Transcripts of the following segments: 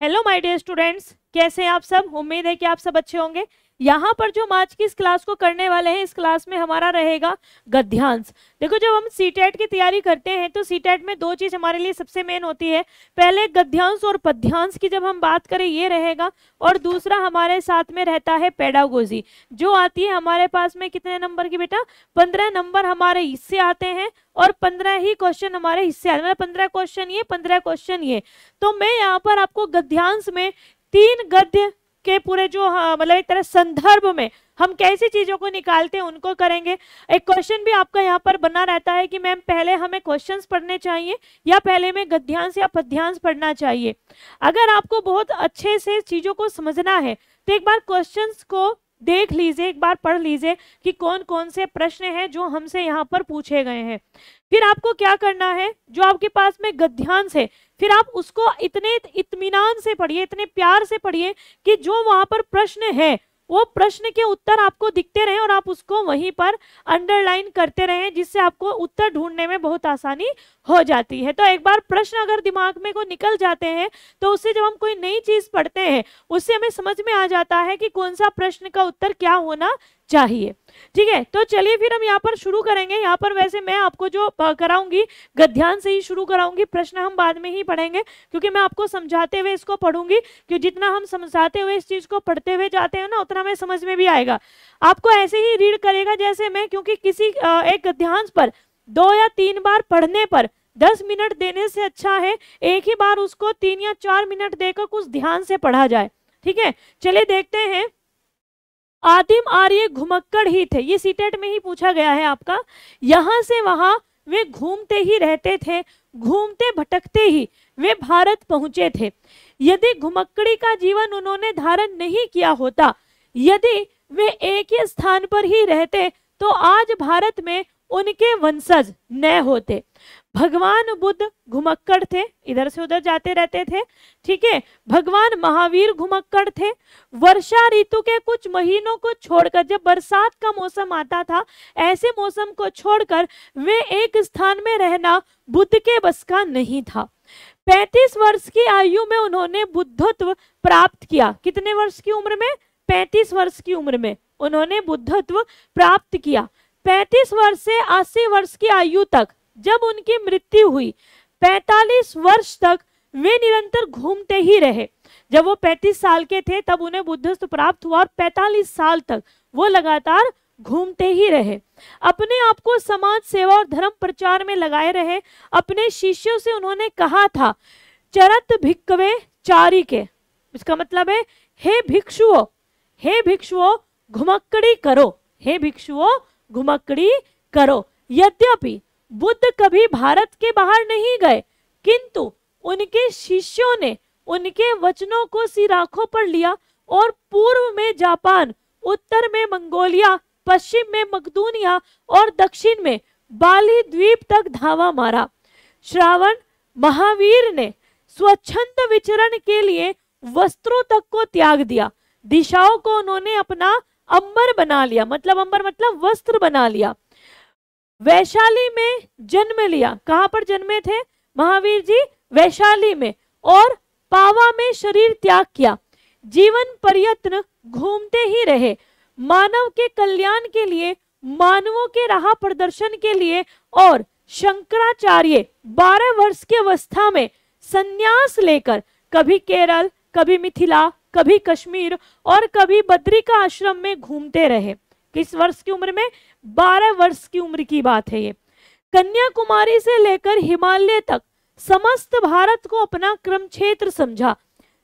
Hello my dear students, कैसे हैं आप सब। उम्मीद है कि आप सब अच्छे होंगे। यहाँ पर जो हम आज की इस क्लास को करने वाले हैं, इस क्लास में हमारा रहेगा गद्यांश। देखो, जब हम सीटेट की तैयारी करते हैं तो सीटेट में दो चीज हमारे लिए सबसे मेन होती है। पहले गद्यांश और पद्यांश की जब हम बात करें ये रहेगा, और दूसरा हमारे साथ में रहता है पेडागोजी, जो आती है हमारे पास में कितने नंबर की बेटा, 15 नंबर हमारे इससे आते हैं और 15 ही क्वेश्चन हमारे हिस्से आते हैं। मतलब 15 क्वेश्चन ये, 15 क्वेश्चन ये। तो मैं यहाँ पर आपको गद्यांश में 3 गद्य के पूरे जो मतलब एक तरह संदर्भ में हम कैसी चीजों को निकालते हैं उनको करेंगे। एक क्वेश्चन भी आपका यहाँ पर बना रहता है कि मैम पहले हमें क्वेश्चंस पढ़ने चाहिए या पहले में गद्यांश या पद्यांश पढ़ना चाहिए। अगर आपको बहुत अच्छे से चीजों को समझना है तो एक बार क्वेश्चंस को देख लीजिए, एक बार पढ़ लीजिए कि कौन कौन से प्रश्न हैं जो हमसे यहाँ पर पूछे गए हैं। फिर आपको क्या करना है, जो आपके पास में गद्यांश है फिर आप उसको इतने इत्मीनान से पढ़िए, इतने प्यार से पढ़िए कि जो वहां पर प्रश्न है वो प्रश्न के उत्तर आपको दिखते रहे और आप उसको वहीं पर अंडरलाइन करते रहें, जिससे आपको उत्तर ढूंढने में बहुत आसानी हो जाती है। तो एक बार प्रश्न अगर दिमाग में को निकल जाते हैं तो उससे जब हम कोई नई चीज पढ़ते हैं उससे हमें समझ में आ जाता है कि कौन सा प्रश्न का उत्तर क्या होना चाहिए। ठीक है, तो चलिए फिर हम यहाँ पर शुरू करेंगे। यहाँ पर वैसे मैं आपको जो कराऊंगी गद्यांश से ही शुरू कराऊंगी, प्रश्न हम बाद में ही पढ़ेंगे क्योंकि मैं आपको समझाते हुए इसको पढ़ूंगी। कि जितना हम समझाते हुए इस चीज को पढ़ते हुए जाते हैं ना, उतना हमें समझ में भी आएगा। आपको ऐसे ही रीड करेगा जैसे मैं, क्योंकि किसी एक गद्यांश पर 2 या 3 बार पढ़ने पर 10 मिनट देने से अच्छा है एक ही बार उसको 3 या 4 मिनट देकर कुछ ध्यान से पढ़ा जाए। ठीक है, चलिए देखते हैं। आदिम आर्य घुमक्कड़ ही थे, ये सीटेट में ही पूछा गया है आपका। यहां से वहां वे घूमते ही रहते थे, घूमते भटकते ही वे भारत पहुंचे थे। यदि घुमक्कड़ी का जीवन उन्होंने धारण नहीं किया होता, यदि वे एक ही स्थान पर ही रहते तो आज भारत में उनके वंशज न होते। भगवान बुद्ध घुमक्कड़ थे, इधर से उधर जाते रहते थे। ठीक है, भगवान महावीर घुमक्कड़ थे। वर्षा ऋतु के कुछ महीनों को छोड़कर, जब बरसात का मौसम आता था, ऐसे मौसम को छोड़कर वे एक स्थान में रहना बुद्ध के बस का नहीं था। 35 वर्ष की आयु में उन्होंने बुद्धत्व प्राप्त किया। कितने वर्ष की उम्र में? 35 वर्ष की उम्र में उन्होंने बुद्धत्व प्राप्त किया। 35 वर्ष से 80 वर्ष की आयु तक जब उनकी मृत्यु हुई, 45 वर्ष तक वे निरंतर घूमते ही रहे। जब वो 35 साल के थे तब उन्हें बुद्धत्व प्राप्त हुआ और 45 साल तक वो लगातार घूमते ही रहे। अपने आप को समाज सेवा और धर्म प्रचार में लगाए रहे। अपने शिष्यों से उन्होंने कहा था, चरत भिक्खवे चारिके, इसका मतलब है हे भिक्षुओं, हे भिक्षुओं घुमक्कड़ी करो, हे भिक्षुओं घुमक्कड़ी करो। यद्यपि बुद्ध कभी भारत के बाहर नहीं गए, किंतु उनके शिष्यों ने उनके वचनों को सिर आंखों पर लिया और पूर्व में जापान, उत्तर में मंगोलिया, पश्चिम में मकदूनिया और दक्षिण में बाली द्वीप तक धावा मारा। श्रावण महावीर ने स्वच्छंद विचरण के लिए वस्त्रों तक को त्याग दिया। दिशाओं को उन्होंने अपना अंबर बना लिया, मतलब अंबर मतलब वस्त्र बना लिया। वैशाली में जन्म लिया। कहां पर जन्मे थे महावीर जी? वैशाली में। और पावा में शरीर त्याग किया। जीवन पर्यंत घूमते ही रहे। मानव के कल्याण के लिए, मानवों के राह प्रदर्शन के लिए। और शंकराचार्य 12 वर्ष की अवस्था में संन्यास लेकर कभी केरल, कभी मिथिला, कभी कश्मीर और कभी बद्री का आश्रम में घूमते रहे। किस वर्ष की उम्र में? 12 वर्ष की उम्र की बात है ये। कन्याकुमारी से लेकर हिमालय तक समस्त भारत को अपना क्रम क्षेत्र समझा।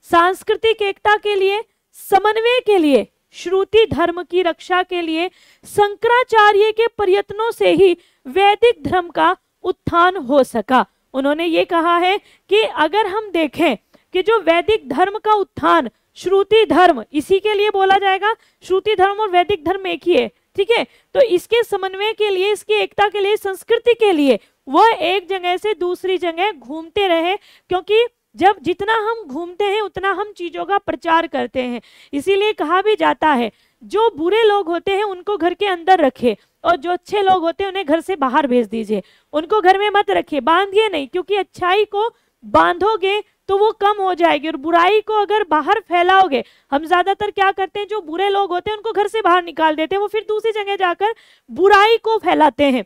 सांस्कृतिक एकता के लिए, समन्वय के लिए, श्रुति धर्म की रक्षा के लिए शंकराचार्य के प्रयत्नों से ही वैदिक धर्म का उत्थान हो सका। उन्होंने ये कहा है कि अगर हम देखें कि जो वैदिक धर्म का उत्थान, श्रुति धर्म, इसी के लिए बोला जाएगा। श्रुति धर्म और वैदिक धर्म एक ही है। ठीक है, तो इसके समन्वय के लिए, इसकी एकता के लिए, संस्कृति के लिए वह एक जगह से दूसरी जगह घूमते रहे, क्योंकि जब जितना हम घूमते हैं उतना हम चीजों का प्रचार करते हैं। इसीलिए कहा भी जाता है, जो बुरे लोग होते हैं उनको घर के अंदर रखे और जो अच्छे लोग होते हैं उन्हें घर से बाहर भेज दीजिए। उनको घर में मत रखिए, बांधिए नहीं, क्योंकि अच्छाई को बांधोगे तो वो कम हो जाएगी। और बुराई को अगर बाहर फैलाओगे, हम ज्यादातर क्या करते हैं, जो बुरे लोग होते हैं उनको घर से बाहर निकाल देते हैं, वो फिर दूसरी जगह जाकर बुराई को फैलाते हैं।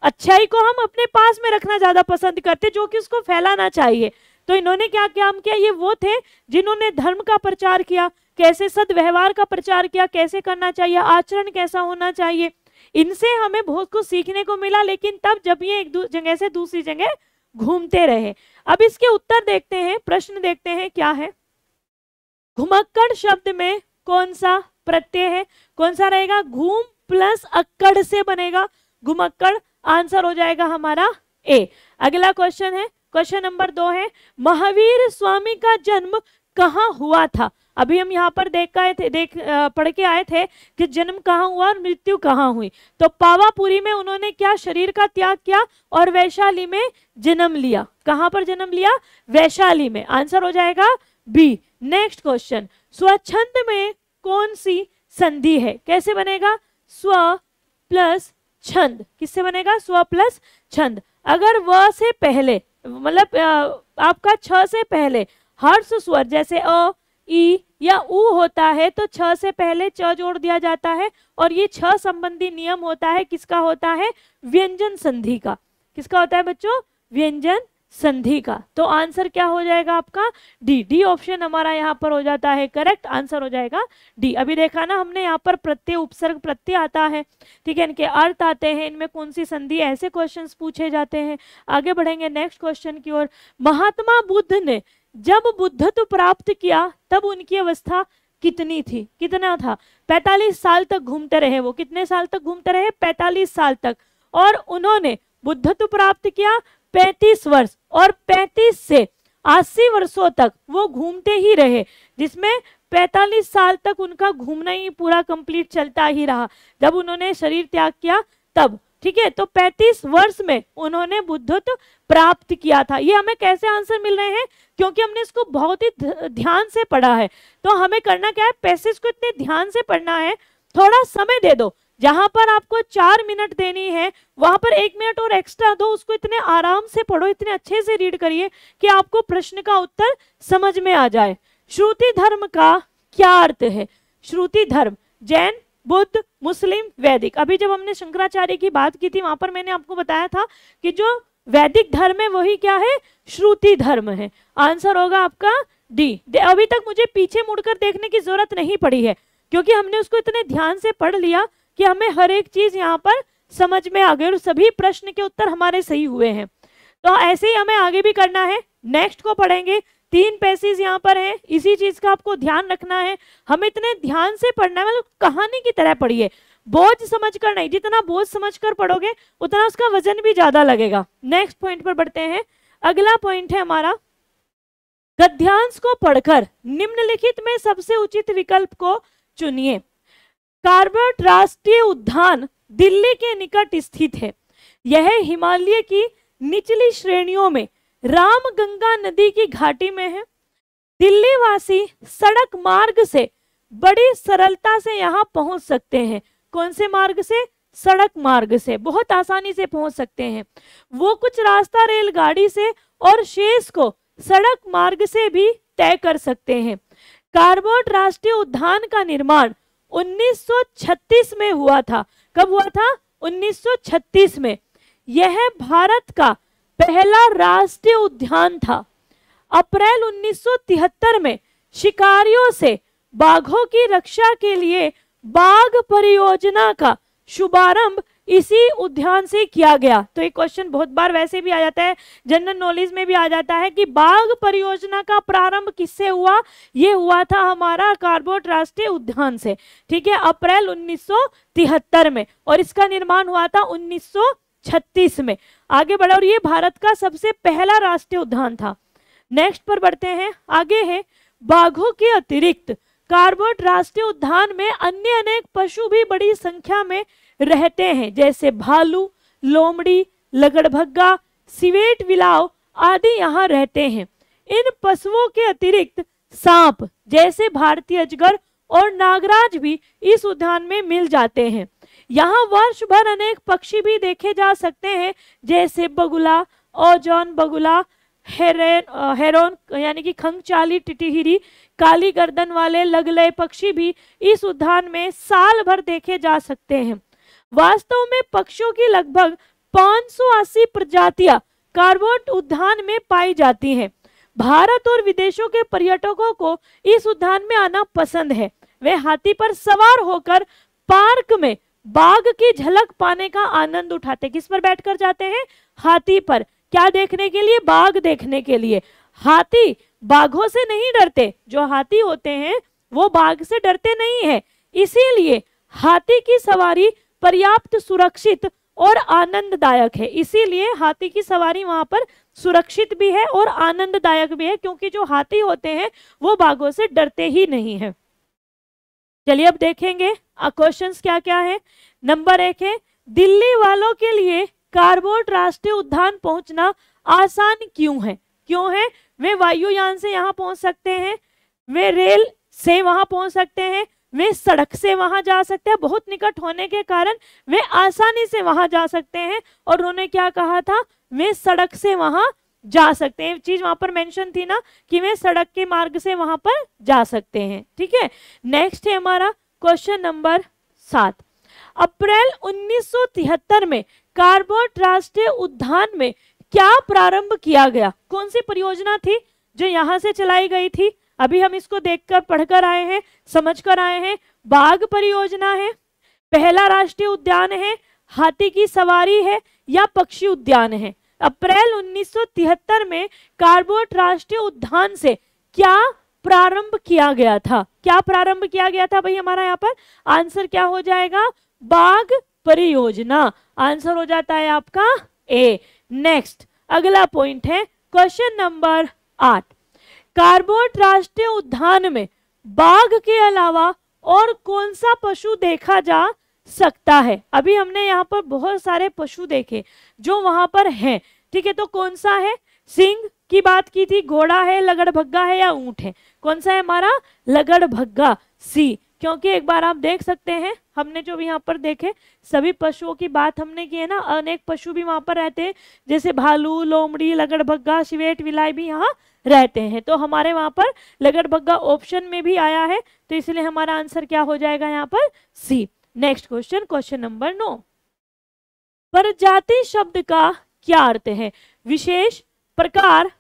अच्छाई को हम अपने पास में रखना ज्यादा पसंद करते हैं, जो कि उसको फैलाना चाहिए। तो इन्होंने क्या काम किया, ये वो थे जिन्होंने धर्म का प्रचार किया, कैसे सद्व्यवहार का प्रचार किया, कैसे करना चाहिए, आचरण कैसा होना चाहिए। इनसे हमें बहुत कुछ सीखने को मिला, लेकिन तब जब ये एक जगह से दूसरी जगह घूमते रहे। अब इसके उत्तर देखते हैं, प्रश्न देखते हैं क्या है। घुमक्कड़ शब्द में कौन सा प्रत्यय है, कौन सा रहेगा, घूम प्लस अक्कड़ से बनेगा घुमक्कड़। आंसर हो जाएगा हमारा ए। अगला क्वेश्चन है, क्वेश्चन नंबर 2 है, महावीर स्वामी का जन्म कहाँ हुआ था। अभी हम यहाँ पर पढ़ के आए थे कि जन्म कहाँ हुआ और मृत्यु कहाँ हुई। तो पावापुरी में उन्होंने क्या शरीर का त्याग किया और वैशाली में जन्म लिया। कहाँ पर जन्म लिया, वैशाली में। आंसर हो जाएगा बी। नेक्स्ट क्वेश्चन, स्वच्छंद में कौन सी संधि है, कैसे बनेगा, स्व प्लस छंद। किससे बनेगा, स्व प्लस छंद। अगर व से पहले, मतलब आपका छ से पहले हर्ष स्वर जैसे अ, ई या उ होता है, तो छ से पहले च जोड़ दिया जाता है। और ये छ संबंधी नियम होता है, किसका होता है, व्यंजन संधि का। किसका होता है बच्चों, व्यंजन संधि का। तो आंसर क्या हो जाएगा आपका, डी। डी ऑप्शन हमारा यहाँ पर हो जाता है करेक्ट। आंसर हो जाएगा डी। अभी देखा ना हमने, यहाँ पर प्रत्यय उपसर्ग प्रत्यय आता है, ठीक है, इनके अर्थ आते हैं, इनमें कौन सी संधि, ऐसे क्वेश्चंस पूछे जाते हैं। आगे बढ़ेंगे नेक्स्ट क्वेश्चन की ओर। महात्मा बुद्ध ने जब बुद्धत्व प्राप्त किया तब उनकी अवस्था कितनी थी, कितना था, 45 साल तक घूमते रहे वो। कितने साल तक घूमते रहे, 45 साल तक। और उन्होंने बुद्धत्व प्राप्त किया 35 वर्ष, और 35 से 80 वर्षों तक वो घूमते ही रहे, जिसमें 45 साल तक उनका घूमना ही पूरा कंप्लीट चलता ही रहा। जब उन्होंने शरीर त्याग किया तब, ठीक है, तो 35 वर्ष में उन्होंने बुद्धत्व प्राप्त किया था। ये हमें कैसे आंसर मिल रहे हैं, क्योंकि हमने इसको बहुत ही ध्यान से पढ़ा है। तो हमें करना क्या है, पैसेज को इतने ध्यान से पढ़ना है, थोड़ा समय दे दो। जहां पर आपको 4 मिनट देनी है, वहां पर 1 मिनट और एक्स्ट्रा दो, उसको इतने आराम से पढ़ो, इतने अच्छे से रीड करिए कि आपको प्रश्न का उत्तर समझ में आ जाए। श्रुति धर्म का क्या अर्थ है, श्रुति धर्म जैन, बुद्ध, मुस्लिम, वैदिक। अभी जब हमने शंकराचार्य की बात की थी, वहां पर मैंने आपको बताया था कि जो वैदिक धर्म है वही क्या है, श्रुति धर्म है। आंसर होगा आपका डी। अभी तक मुझे पीछे मुड़कर देखने की जरूरत नहीं पड़ी है, क्योंकि हमने उसको इतने ध्यान से पढ़ लिया कि हमें हर एक चीज यहाँ पर समझ में आ गई और सभी प्रश्न के उत्तर हमारे सही हुए हैं। तो ऐसे ही हमें आगे भी करना है। नेक्स्ट को पढ़ेंगे, 3 पैसेज यहाँ पर हैं, इसी चीज का आपको ध्यान रखना है। हमें इतने ध्यान से पढ़ना है, मतलब कहानी की तरह पढ़िए, बोझ समझकर नहीं। जितना बोझ समझकर पढ़ोगे उतना उसका वजन भी ज्यादा लगेगा। नेक्स्ट पॉइंट पर बढ़ते हैं। अगला पॉइंट है हमारा, गद्यांश को पढ़कर निम्नलिखित में सबसे उचित विकल्प को चुनिए। कार्बेट राष्ट्रीय उद्यान दिल्ली के निकट स्थित है। यह हिमालय की निचली श्रेणियों में रामगंगा नदी की घाटी में है। दिल्ली वासी सड़क मार्ग से बड़ी सरलता से यहाँ पहुंच सकते हैं। कौन से मार्ग से, सड़क मार्ग से बहुत आसानी से पहुंच सकते हैं। वो कुछ रास्ता रेलगाड़ी से और शेष को सड़क मार्ग से भी तय कर सकते हैं। कार्बेट राष्ट्रीय उद्यान का निर्माण 1936 में हुआ था। कब हुआ था, 1936 में। यह भारत का पहला राष्ट्रीय उद्यान था। अप्रैल 1973 में शिकारियों से बाघों की रक्षा के लिए बाघ परियोजना का शुभारंभ इसी उद्यान से किया गया। तो एक क्वेश्चन बहुत बार वैसे भी आ जाता है, जनरल नॉलेज में भी आ जाता है कि बाघ परियोजना का प्रारंभ किससे हुआ, ये हुआ था हमारा कार्बेट राष्ट्रीय उद्यान से, ठीक है, अप्रैल 1973 में, और इसका निर्माण हुआ था 1936 में। आगे बढ़ा, और ये भारत का सबसे पहला राष्ट्रीय उद्यान था। नेक्स्ट पर बढ़ते हैं। आगे है, बाघों के अतिरिक्त कार्बेट राष्ट्रीय उद्यान में अन्य अनेक पशु भी बड़ी संख्या में रहते हैं, जैसे भालू, लोमड़ी, लगड़भग्गा, सिवेट बिलाव आदि यहाँ रहते हैं। इन पशुओं के अतिरिक्त सांप जैसे भारतीय अजगर और नागराज भी इस उद्यान में मिल जाते हैं। यहाँ वर्ष भर अनेक पक्षी भी देखे जा सकते हैं, जैसे बगुला, ओजोन बगुला, हेरोन यानी कि खंगचाली टिटिहिरी, काली गर्दन वाले लगलय पक्षी भी इस उद्यान में साल भर देखे जा सकते हैं। वास्तव में पक्षियों की लगभग 580 प्रजातियां कार्बोट उद्यान में पाई जाती हैं। भारत और विदेशों के पर्यटकों को इस उद्यान में आना पसंद है। वे हाथी पर सवार होकर पार्क में बाघ की झलक पाने का आनंद उठाते। किस पर बैठकर जाते हैं? हाथी पर। क्या देखने के लिए? बाघ देखने के लिए। हाथी बाघों से नहीं डरते, जो हाथी होते हैं वो बाघ से डरते नहीं है, इसीलिए हाथी की सवारी पर्याप्त सुरक्षित और आनंददायक है। इसीलिए हाथी की सवारी वहां पर सुरक्षित भी है और आनंददायक भी है, क्योंकि जो हाथी होते हैं वो बाघों से डरते ही नहीं है। चलिए अब देखेंगे क्वेश्चंस क्या क्या है। नंबर 1 है, दिल्ली वालों के लिए कार्बोट राष्ट्रीय उद्यान पहुंचना आसान क्यों है? क्यों है? वे वायुयान से यहाँ पहुंच सकते हैं, वे रेल से वहां पहुंच सकते हैं, वे सड़क से वहां जा सकते हैं। बहुत निकट होने के कारण वे आसानी से वहां जा सकते हैं। और उन्होंने क्या कहा था? वे सड़क से वहां जा सकते हैं। चीज वहां पर मेंशन थी ना कि वे सड़क के मार्ग से वहां पर जा सकते हैं। ठीक है, नेक्स्ट है हमारा क्वेश्चन नंबर 7। अप्रैल 1973 में कार्बोट राष्ट्रीय उद्यान में क्या प्रारंभ किया गया? कौन सी परियोजना थी जो यहां से चलाई गई थी? अभी हम इसको देखकर पढ़कर आए हैं, समझकर आए हैं। बाघ परियोजना है, पहला राष्ट्रीय उद्यान है, हाथी की सवारी है, या पक्षी उद्यान है? अप्रैल 1973 में कार्बोट राष्ट्रीय उद्यान से क्या प्रारंभ किया गया था? क्या प्रारंभ किया गया था भाई? हमारा यहाँ पर आंसर क्या हो जाएगा? बाघ परियोजना। आंसर हो जाता है आपका ए। नेक्स्ट अगला पॉइंट है क्वेश्चन नंबर 8। कार्बोट राष्ट्रीय उद्यान में बाघ के अलावा और कौन सा पशु देखा जा सकता है? अभी हमने यहाँ पर बहुत सारे पशु देखे जो वहां पर हैं। ठीक है, तो कौन सा है? सिंह की बात की थी, घोड़ा है, लगड़भग्गा है, या ऊंट है? कौन सा है हमारा? लगड़भग्गा, सी। क्योंकि एक बार आप देख सकते हैं, हमने जो भी यहाँ पर देखे सभी पशुओं की बात हमने की है ना, अनेक पशु भी वहां पर रहते हैं, जैसे भालू, लोमड़ी, लगड़भग्गा, शिवेट, विलाई भी यहाँ रहते हैं। तो हमारे वहां पर लगड़भग्गा ऑप्शन में भी आया है, तो इसलिए हमारा आंसर क्या हो जाएगा यहाँ पर? C. Next question, question number 9। प्रजाति शब्द का क्या अर्थ है? विशेष, प्रकार,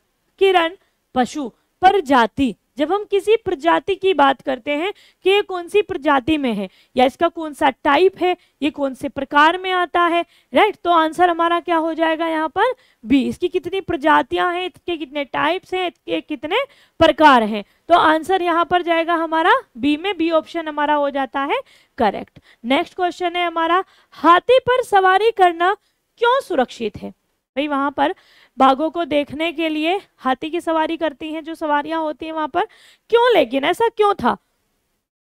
किरण, पशु। प्रजाति, जब हम किसी प्रजाति की बात करते हैं कि ये कौन सी प्रजाति में है, या इसका कौन सा टाइप है, ये कौन से प्रकार में आता है, राइट? तो आंसर हमारा क्या हो जाएगा यहाँ पर? बी। इसकी कितनी प्रजातियां हैं, इसके कितने टाइप्स हैं, इसके कितने प्रकार हैं? तो आंसर यहाँ पर जाएगा हमारा बी में। बी ऑप्शन हमारा हो जाता है करेक्ट। नेक्स्ट क्वेश्चन है हमारा, हाथी पर सवारी करना क्यों सुरक्षित है? भाई वहां पर बाघों को देखने के लिए हाथी की सवारी करती हैं जो सवारियां होती हैं वहां पर, क्यों? लेकिन ऐसा क्यों था?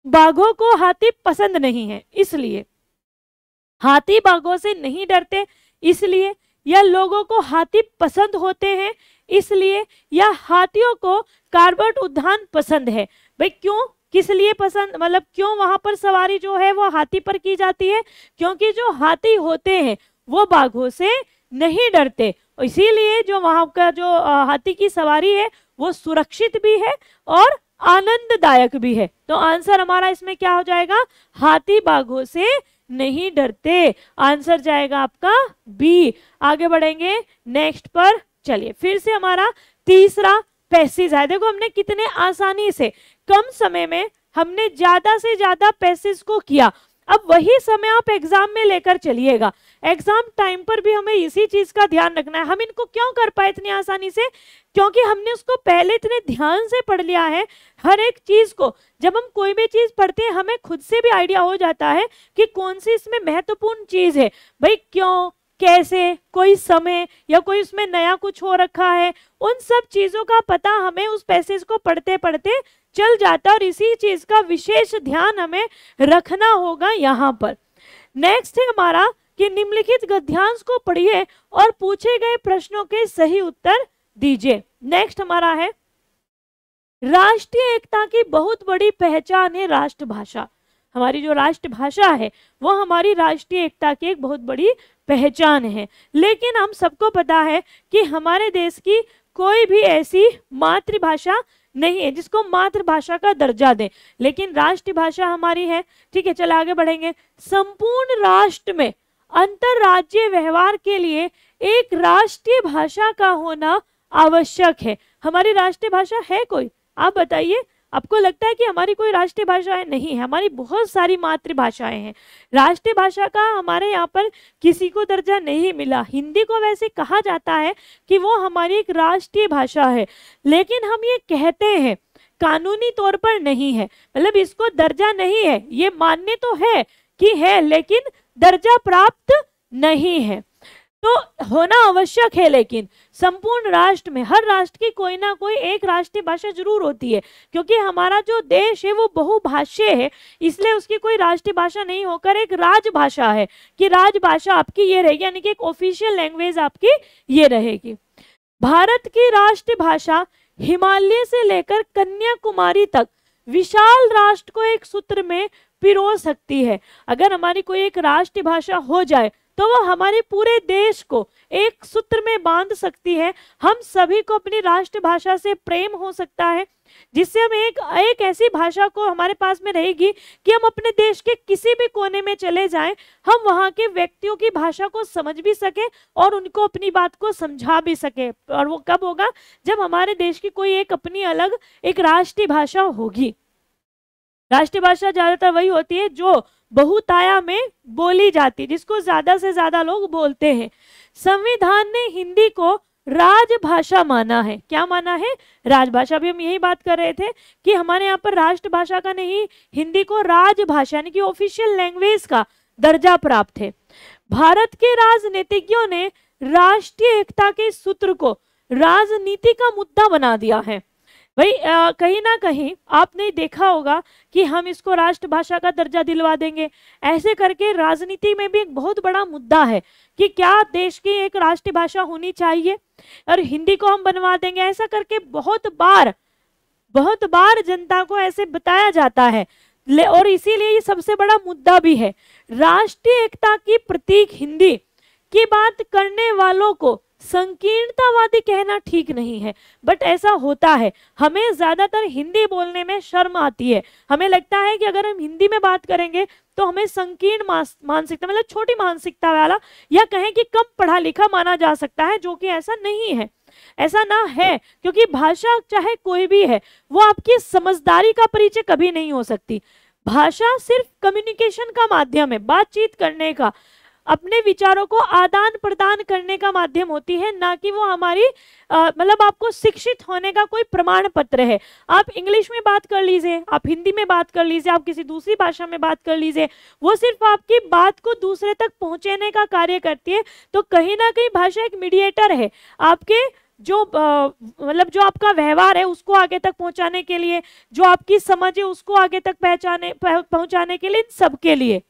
बाघों को हाथी पसंद नहीं है इसलिए, हाथी बाघों से नहीं डरते इसलिए, या लोगों को हाथी पसंद होते हैं इसलिए, या हाथियों को कार्बोट उद्यान पसंद है? भाई क्यों, किस लिए पसंद, मतलब क्यों वहां पर सवारी जो है वो हाथी पर की जाती है? क्योंकि जो हाथी होते हैं वो बाघों से नहीं डरते, इसीलिए जो वहां का जो हाथी की सवारी है वो सुरक्षित भी है और आनंददायक भी है। तो आंसर हमारा इसमें क्या हो जाएगा? हाथी बाघों से नहीं डरते। आंसर जाएगा आपका बी। आगे बढ़ेंगे नेक्स्ट पर। चलिए फिर से हमारा तीसरा पैसेज है। देखो हमने कितने आसानी से कम समय में हमने ज्यादा से ज्यादा पैसेज को किया। अब वही समय आप एग्जाम में लेकर चलिएगा। एग्जाम टाइम पर भी हमें इसी चीज का ध्यान रखना है। हम इनको क्यों कर पाए इतनी आसानी से? क्योंकि हमने उसको पहले इतने ध्यान से पढ़ लिया है। हर एक चीज को जब हम कोई भी चीज पढ़ते हैं हमें खुद से भी आइडिया हो जाता है कि कौन सी इसमें महत्वपूर्ण चीज है। भाई क्यों, कैसे, कोई समय, या कोई उसमें नया कुछ हो रखा है, उन सब चीजों का पता हमें उस पैसेज को पढ़ते पढ़ते चल जाता है। और इसी चीज का विशेष ध्यान हमें रखना होगा यहाँ पर। नेक्स्ट है हमारा कि निम्नलिखित गद्यांश को पढ़िए और पूछे गए प्रश्नों के सही उत्तर दीजिए। नेक्स्ट हमारा है, राष्ट्रीय एकता की बहुत बड़ी पहचान है राष्ट्रभाषा। हमारी जो राष्ट्रभाषा है वो हमारी राष्ट्रीय एकता की एक बहुत बड़ी पहचान है। लेकिन हम सबको पता है कि हमारे देश की कोई भी ऐसी मातृभाषा नहीं है जिसको मातृभाषा का दर्जा दें, लेकिन राष्ट्रभाषा हमारी है। ठीक है, चलो आगे बढ़ेंगे। संपूर्ण राष्ट्र में अंतरराज्यीय व्यवहार के लिए एक राष्ट्रीय भाषा का होना आवश्यक है। हमारी राष्ट्रीय भाषा है कोई? आप बताइए, आपको लगता है कि हमारी कोई राष्ट्रीय भाषा है? नहीं है, हमारी बहुत सारी मातृभाषाएं हैं। राष्ट्रीय भाषा का हमारे यहाँ पर किसी को दर्जा नहीं मिला। हिंदी को वैसे कहा जाता है कि वो हमारी एक राष्ट्रीय भाषा है, लेकिन हम ये कहते हैं, कानूनी तौर पर नहीं है, मतलब इसको दर्जा नहीं है। ये मान्य तो है कि है, लेकिन दर्जा प्राप्त नहीं है। तो होना आवश्यक है, लेकिन संपूर्ण राष्ट्र में हर राष्ट्र की कोई ना कोई एक राष्ट्रीय भाषा जरूर होती है, क्योंकि हमारा जो देश है वो बहुभाषीय है, इसलिए उसकी कोई राष्ट्रीय भाषा नहीं होकर एक राजभाषा है कि राजभाषा आपकी ये रहेगी, यानी कि एक ऑफिशियल लैंग्वेज आपकी ये रहेगी। भारत की राष्ट्रीय भाषा हिमालय से लेकर कन्याकुमारी तक विशाल राष्ट्र को एक सूत्र में पिरो सकती है। अगर हमारी कोई एक राष्ट्रीय भाषा हो जाए तो वो हमारे पूरे देश को एक सूत्र में बांध सकती है। हम सभी को अपनी राष्ट्रभाषा से प्रेम हो सकता है, जिससे हम एक ऐसी भाषा को हमारे पास में रहेगी कि हम अपने देश के किसी भी कोने में चले जाएं, हम वहाँ के व्यक्तियों की भाषा को समझ भी सके और उनको अपनी बात को समझा भी सके। और वो कब होगा? जब हमारे देश की कोई एक अपनी अलग एक राष्ट्रीय भाषा होगी। राष्ट्रीय भाषा ज्यादातर वही होती है जो बहुताया में बोली जाती है, जिसको ज्यादा से ज्यादा लोग बोलते हैं। संविधान ने हिंदी को राजभाषा माना है। क्या माना है? राजभाषा। भी हम यही बात कर रहे थे कि हमारे यहाँ पर राष्ट्रभाषा का नहीं, हिंदी को राजभाषा यानी कि ऑफिशियल लैंग्वेज का दर्जा प्राप्त है। भारत के राजनीतिज्ञों ने राष्ट्रीय एकता के सूत्र को राजनीति का मुद्दा बना दिया है। भाई कहीं ना कहीं आपने देखा होगा कि हम इसको राष्ट्रभाषा का दर्जा दिलवा देंगे, ऐसे करके राजनीति में भी एक बहुत बड़ा मुद्दा है कि क्या देश की एक राष्ट्रीय भाषा होनी चाहिए और हिंदी को हम बनवा देंगे। ऐसा करके बहुत बार जनता को ऐसे बताया जाता है, और इसीलिए ये सबसे बड़ा मुद्दा भी है। राष्ट्रीय एकता की प्रतीक हिंदी की बात करने वालों को संकीर्णतावादी कहना ठीक नहीं है, बट ऐसा होता है। हमें ज्यादातर हिंदी बोलने में शर्म आती है। हमें लगता है कि अगर हम हिंदी में बात करेंगे तो हमें संकीर्ण मानसिकता, मतलब छोटी मानसिकता वाला, या कहें कि कम पढ़ा लिखा माना जा सकता है, जो कि ऐसा नहीं है। ऐसा ना है, क्योंकि भाषा चाहे कोई भी है, वो आपकी समझदारी का परिचय कभी नहीं हो सकती। भाषा सिर्फ कम्युनिकेशन का माध्यम है, बातचीत करने का, अपने विचारों को आदान प्रदान करने का माध्यम होती है, ना कि वो हमारी मतलब आपको शिक्षित होने का कोई प्रमाण पत्र है। आप इंग्लिश में बात कर लीजिए, आप हिंदी में बात कर लीजिए, आप किसी दूसरी भाषा में बात कर लीजिए, वो सिर्फ आपकी बात को दूसरे तक पहुंचाने का कार्य करती है। तो कहीं ना कहीं भाषा एक मीडिएटर है आपके जो मतलब जो आपका व्यवहार है उसको आगे तक पहुंचाने के लिए, जो आपकी समझ है उसको आगे तक पहुंचाने के लिए, इन सब के लिए।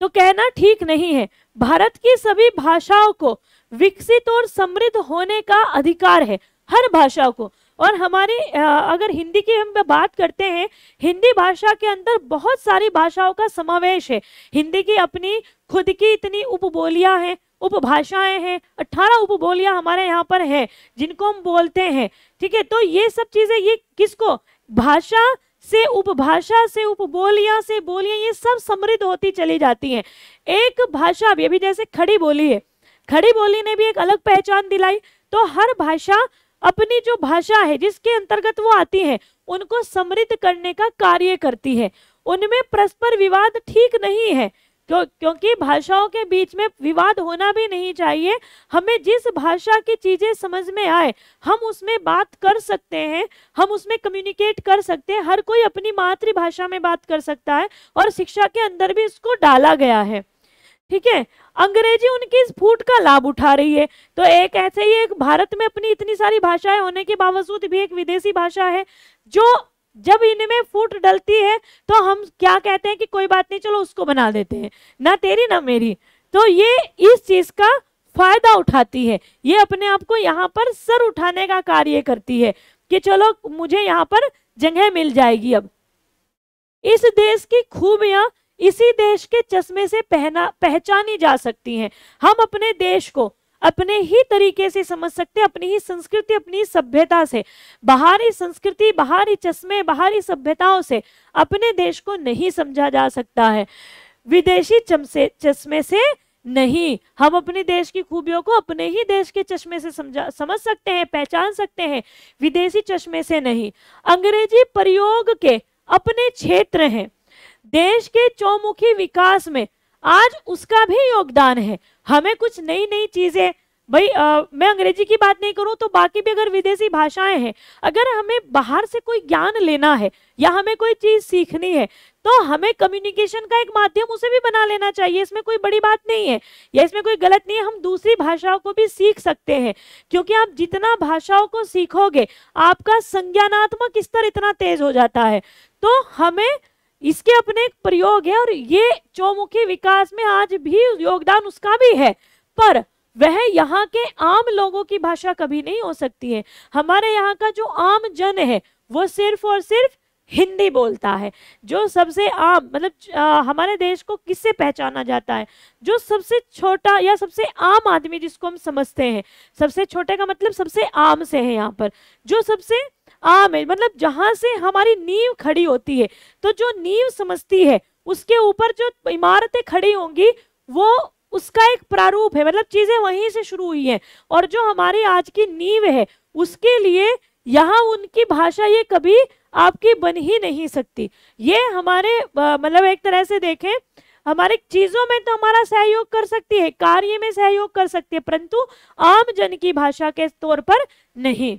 तो कहना ठीक नहीं है। भारत की सभी भाषाओं को विकसित और समृद्ध होने का अधिकार है, हर भाषा को। और हमारी अगर हिंदी की हम बात करते हैं, हिंदी भाषा के अंदर बहुत सारी भाषाओं का समावेश है। हिंदी की अपनी खुद की इतनी उपबोलियां हैं, उपभाषाएं हैं, 18 उपबोलियां हमारे यहाँ पर है जिनको हम बोलते हैं। ठीक है, तो ये सब चीजें, ये किसको, भाषा से उपभाषा से उपबोलियां से बोलियां, ये सब समृद्ध होती चली जाती हैं। एक भाषा भी, अभी जैसे खड़ी बोली है, खड़ी बोली ने भी एक अलग पहचान दिलाई। तो हर भाषा अपनी जो भाषा है जिसके अंतर्गत वो आती है उनको समृद्ध करने का कार्य करती है। उनमें परस्पर विवाद ठीक नहीं है, क्योंकि भाषाओं के बीच में विवाद होना भी नहीं चाहिए। हमें जिस भाषा की चीजें समझ में आए हम उसमें बात कर सकते हैं, हम उसमें कम्युनिकेट कर सकते हैं। हर कोई अपनी मातृभाषा में बात कर सकता है और शिक्षा के अंदर भी इसको डाला गया है। ठीक है, अंग्रेजी उनकी इस फूट का लाभ उठा रही है। तो एक ऐसे ही एक भारत में अपनी इतनी सारी भाषाएं होने के बावजूद भी एक विदेशी भाषा है जो जब इनमें फूट डलती है तो हम क्या कहते हैं कि कोई बात नहीं, चलो उसको बना देते हैं, ना तेरी ना मेरी। तो ये इस चीज का फायदा उठाती है, ये अपने आप को यहाँ पर सर उठाने का कार्य करती है कि चलो मुझे यहाँ पर जगह मिल जाएगी। अब इस देश की खूबियां इसी देश के चश्मे से पहचानी जा सकती हैं। हम अपने देश को अपने ही तरीके से समझ सकते हैं, अपनी ही संस्कृति, अपनी ही सभ्यता से। बाहरी संस्कृति, बाहरी चश्मे, बाहरी सभ्यताओं से अपने देश को नहीं समझा जा सकता है, विदेशी चश्मे से नहीं। हम अपने देश की खूबियों को अपने ही देश के चश्मे से समझ सकते हैं, पहचान सकते हैं, विदेशी चश्मे से नहीं। अंग्रेजी प्रयोग के अपने क्षेत्र हैं, देश के चौमुखी विकास में आज उसका भी योगदान है। हमें कुछ नई नई चीजें, भाई मैं अंग्रेजी की बात नहीं करूं तो बाकी भी अगर विदेशी भाषाएं हैं, अगर हमें बाहर से कोई ज्ञान लेना है या हमें कोई चीज सीखनी है तो हमें कम्युनिकेशन का एक माध्यम उसे भी बना लेना चाहिए। इसमें कोई बड़ी बात नहीं है या इसमें कोई गलत नहीं है, हम दूसरी भाषाओं को भी सीख सकते हैं, क्योंकि आप जितना भाषाओं को सीखोगे आपका संज्ञानात्मक स्तर इतना तेज हो जाता है। तो हमें इसके अपने एक प्रयोग है और ये चौमुखी विकास में आज भी योगदान उसका भी है, पर वह यहाँ के आम लोगों की भाषा कभी नहीं हो सकती है। हमारे यहाँ का जो आम जन है वो सिर्फ और सिर्फ हिंदी बोलता है। जो सबसे आम, मतलब हमारे देश को किससे पहचाना जाता है, जो सबसे छोटा या सबसे आम आदमी जिसको हम समझते हैं, सबसे छोटे का मतलब सबसे आम से है, यहाँ पर जो सबसे आम है मतलब जहां से हमारी नींव खड़ी होती है, तो जो नींव समझती है उसके ऊपर जो इमारतें खड़ी होंगी वो उसका एक प्रारूप है, मतलब चीजें वहीं से शुरू हुई हैं। और जो हमारी आज की नींव है उसके लिए यहाँ उनकी भाषा ये कभी आपकी बन ही नहीं सकती। ये हमारे मतलब एक तरह से देखें, हमारे चीजों में तो हमारा सहयोग कर सकती है, कार्य में सहयोग कर सकती है, परंतु आम जन की भाषा के तौर पर नहीं।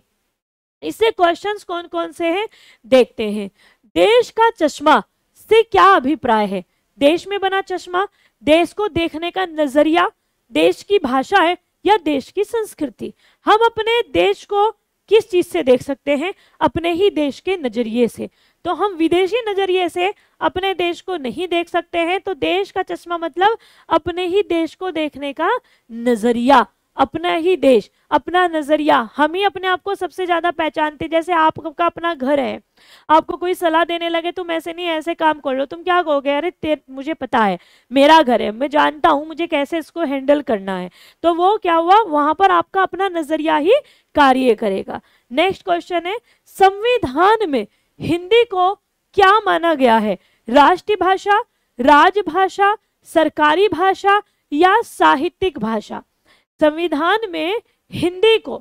इससे क्वेश्चंस कौन कौन से हैं देखते हैं। देश का चश्मा से क्या अभिप्राय है? देश में बना चश्मा, देश को देखने का नजरिया, देश की भाषा है या देश की संस्कृति? हम अपने देश को किस चीज से देख सकते हैं? अपने ही देश के नजरिए से। तो हम विदेशी नजरिए से अपने देश को नहीं देख सकते हैं। तो देश का चश्मा मतलब अपने ही देश को देखने का नजरिया, अपना ही देश, अपना नजरिया। हम ही अपने आप को सबसे ज्यादा पहचानते। जैसे आपका अपना घर है, आपको कोई सलाह देने लगे तुम ऐसे नहीं ऐसे काम कर लो, तुम क्या कहोगे? अरे मुझे पता है, मेरा घर है, मैं जानता हूं मुझे कैसे इसको हैंडल करना है। तो वो क्या हुआ, वहां पर आपका अपना नजरिया ही कार्य करेगा। नेक्स्ट क्वेश्चन है, संविधान में हिंदी को क्या माना गया है? राष्ट्रीय भाषा, राजभाषा, सरकारी भाषा या साहित्यिक भाषा? संविधान में हिंदी को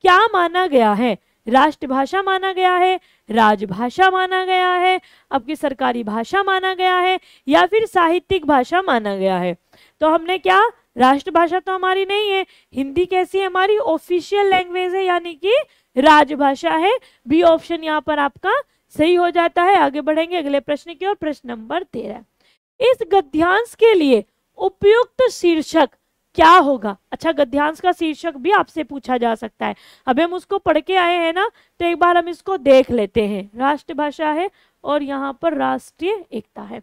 क्या माना गया है? राष्ट्रभाषा माना गया है, राजभाषा माना गया है, आपकी सरकारी भाषा माना गया है या फिर साहित्यिक भाषा माना गया है? तो हमने क्या, राष्ट्रभाषा तो हमारी नहीं है, हिंदी कैसी है? हमारी ऑफिशियल लैंग्वेज है, यानी कि राजभाषा है। बी ऑप्शन यहाँ पर आपका सही हो जाता है। आगे बढ़ेंगे अगले प्रश्न की ओर। प्रश्न नंबर 13, इस गद्यांश के लिए उपयुक्त शीर्षक क्या होगा? अच्छा, गद्यांश का शीर्षक भी आपसे पूछा जा सकता है। अभी हम उसको पढ़ के आए हैं ना, तो एक बार हम इसको देख लेते हैं। राष्ट्रभाषा है और यहाँ पर राष्ट्रीय एकता है।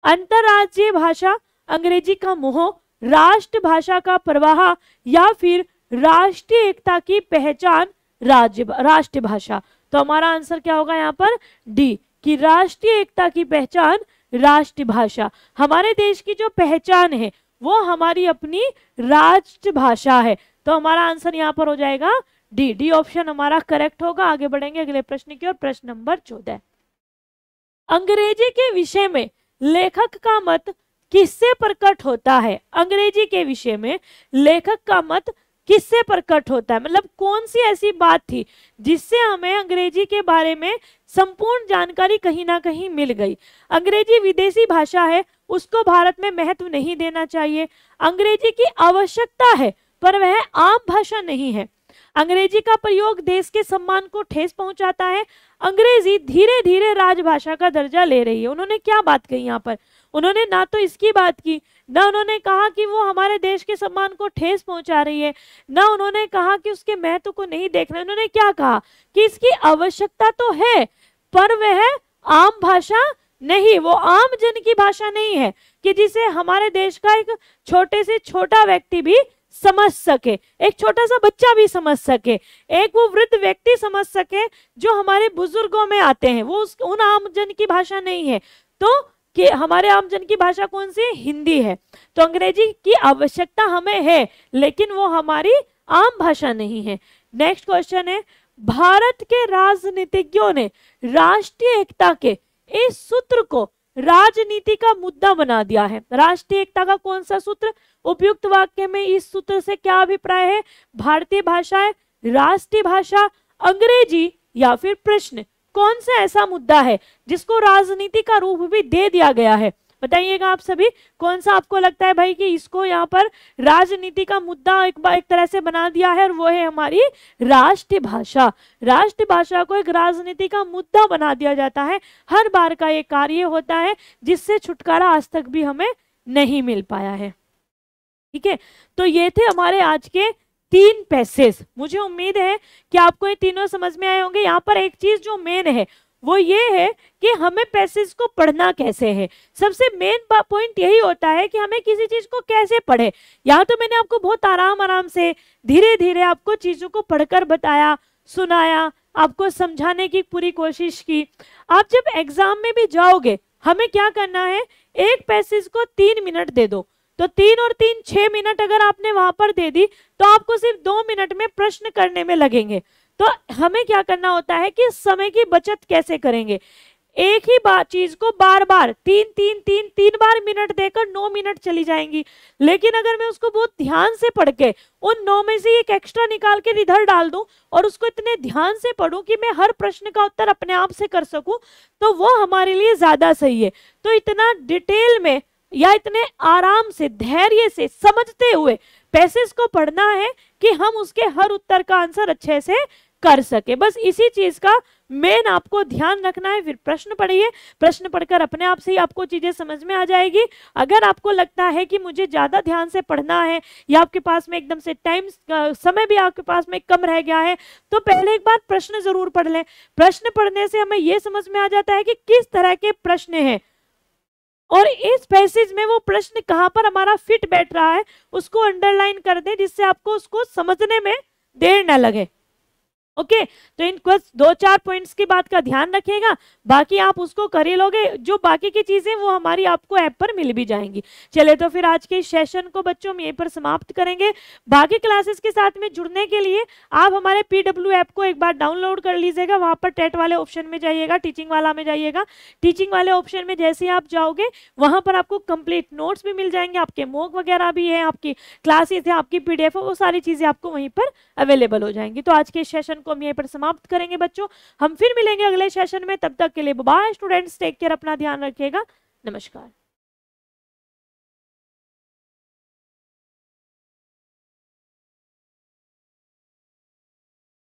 अंतरराज्यीय भाषा, अंग्रेजी का मोह, राष्ट्रभाषा का प्रवाह या फिर राष्ट्रीय एकता की पहचान राष्ट्रभाषा? तो हमारा आंसर क्या होगा यहाँ पर? डी, कि राष्ट्रीय एकता की पहचान राष्ट्रभाषा। हमारे देश की जो पहचान है वो हमारी अपनी राष्ट्रभाषा है। तो हमारा आंसर यहाँ पर हो जाएगा डी। डी ऑप्शन हमारा करेक्ट होगा। आगे बढ़ेंगे अगले प्रश्न की ओर। प्रश्न नंबर 14, अंग्रेजी के विषय में लेखक का मत किससे प्रकट होता है? अंग्रेजी के विषय में लेखक का मत किससे प्रकट होता है? मतलब कौन सी ऐसी बात थी जिससे हमें अंग्रेजी के बारे में संपूर्ण जानकारी कहीं ना कहीं मिल गई? अंग्रेजी विदेशी भाषा है, उसको भारत में महत्व नहीं देना चाहिए। अंग्रेजी की आवश्यकता है पर वह आम भाषा नहीं है। अंग्रेजी का प्रयोग देश के सम्मान को ठेस पहुंचाता है। अंग्रेजी धीरे धीरे राजभाषा का दर्जा ले रही है। उन्होंने क्या बात कही यहाँ पर? उन्होंने ना तो इसकी बात की, ना उन्होंने कहा कि वो हमारे देश के सम्मान को ठेस पहुंचा रही है, ना उन्होंने कहा कि उसके महत्व को नहीं देखना। उन्होंने क्या कहा कि इसकी आवश्यकता तो है पर वह आम भाषा नहीं, वो आम जन की भाषा नहीं है कि जिसे हमारे देश का एक छोटे से छोटा व्यक्ति भी समझ सके, एक छोटा सा बच्चा भी समझ सके, एक वो वृद्ध व्यक्ति समझ सके जो हमारे बुजुर्गों में आते हैं, वो उन आम जन की भाषा नहीं है। तो कि हमारे आम जन की भाषा कौन सी है? हिंदी है। तो अंग्रेजी की आवश्यकता हमें है, लेकिन वो हमारी आम भाषा नहीं है। नेक्स्ट क्वेश्चन है, भारत के राजनीतिज्ञों ने राष्ट्रीय एकता के इस सूत्र को राजनीति का मुद्दा बना दिया है। राष्ट्रीय एकता का कौन सा सूत्र? उपयुक्त वाक्य में इस सूत्र से क्या अभिप्राय है? भारतीय भाषा है, राष्ट्रीय भाषा, अंग्रेजी या फिर प्रश्न? कौन सा ऐसा मुद्दा है जिसको राजनीति का रूप भी दे दिया गया है? बताइएगा आप सभी, कौन सा आपको लगता है भाई कि इसको यहाँ पर राजनीति का मुद्दा एक तरह से बना दिया है, और वो है हमारी राष्ट्रीय भाषा। राष्ट्रीय भाषा को एक राजनीति का मुद्दा बना दिया जाता है। हर बार का ये कार्य होता है जिससे छुटकारा आज तक भी हमें नहीं मिल पाया है। ठीक है, तो ये थे हमारे आज के 3 पैसेज। मुझे उम्मीद है कि आपको ये तीनों समझ में आए होंगे। यहाँ पर एक चीज जो मेन है वो ये है कि हमें पैसेज को पढ़ना कैसे है। सबसे मेन पॉइंट यही होता है कि हमें किसी चीज को कैसे पढ़े। यहाँ तो मैंने आपको बहुत आराम से धीरे धीरे आपको चीजों को पढ़कर बताया, सुनाया, आपको समझाने की पूरी कोशिश की। आप जब एग्जाम में भी जाओगे, हमें क्या करना है, एक पैसेज को 3 मिनट दे दो, तो 3 और 3 6 मिनट अगर आपने वहां पर दे दी तो आपको सिर्फ 2 मिनट में प्रश्न करने में लगेंगे। तो हमें क्या करना होता है कि समय की बचत कैसे करेंगे। एक ही चीज को बार बार 3 बार मिनट देकर 9 मिनट चली जाएंगी, लेकिन अगर मैं उसको बहुत ध्यान से पढ़ के उन 9 में से एक एक्स्ट्रा निकाल के इधर डाल दूं और उसको इतने ध्यान से पढ़ूं कि मैं हर प्रश्न का उत्तर अपने आप से कर सकूं, तो वो हमारे लिए ज्यादा सही है। तो इतना डिटेल में या इतने आराम से धैर्य से समझते हुए पैसेज को पढ़ना है कि हम उसके हर उत्तर का आंसर अच्छे से कर सके। बस इसी चीज का मेन आपको ध्यान रखना है। फिर प्रश्न पढ़िए, प्रश्न पढ़कर अपने आप से ही आपको चीजें समझ में आ जाएगी। अगर आपको लगता है कि मुझे ज्यादा ध्यान से पढ़ना है या आपके पास में एकदम से समय भी आपके पास में कम रह गया है, तो पहले एक बार प्रश्न जरूर पढ़ लें। प्रश्न पढ़ने से हमें यह समझ में आ जाता है कि किस तरह के प्रश्न हैं और इस पैसेज में वो प्रश्न कहां पर हमारा फिट बैठ रहा है, उसको अंडरलाइन कर दें जिससे आपको उसको समझने में देर न लगे। ओके, तो इन कुछ 2-4 पॉइंट्स की बात का ध्यान रखिएगा, बाकी आप उसको कर ही लोगे। जो बाकी की चीजें वो हमारी आपको ऐप पर मिल भी जाएंगी। चले तो फिर आज के सेशन को बच्चों हम यहीं पर समाप्त करेंगे। बाकी क्लासेस के साथ में जुड़ने के लिए आप हमारे PW ऐप को एक बार डाउनलोड कर लीजिएगा। वहां पर टेट वाले ऑप्शन में जाइएगा, टीचिंग वाला में जाइएगा। टीचिंग वाले ऑप्शन में जैसे आप जाओगे वहां पर आपको कंप्लीट नोट्स भी मिल जाएंगे, आपके मॉक वगैरह भी है, आपकी क्लासेस है, आपकी PDF है, वो सारी चीजें आपको वहीं पर अवेलेबल हो जाएंगी। तो आज के सेशन को हम यहीं पर समाप्त करेंगे बच्चों। हम फिर मिलेंगे अगले सेशन में, तब तक के लिए बाय स्टूडेंट्स, टेक केयर, अपना ध्यान रखिएगा। नमस्कार।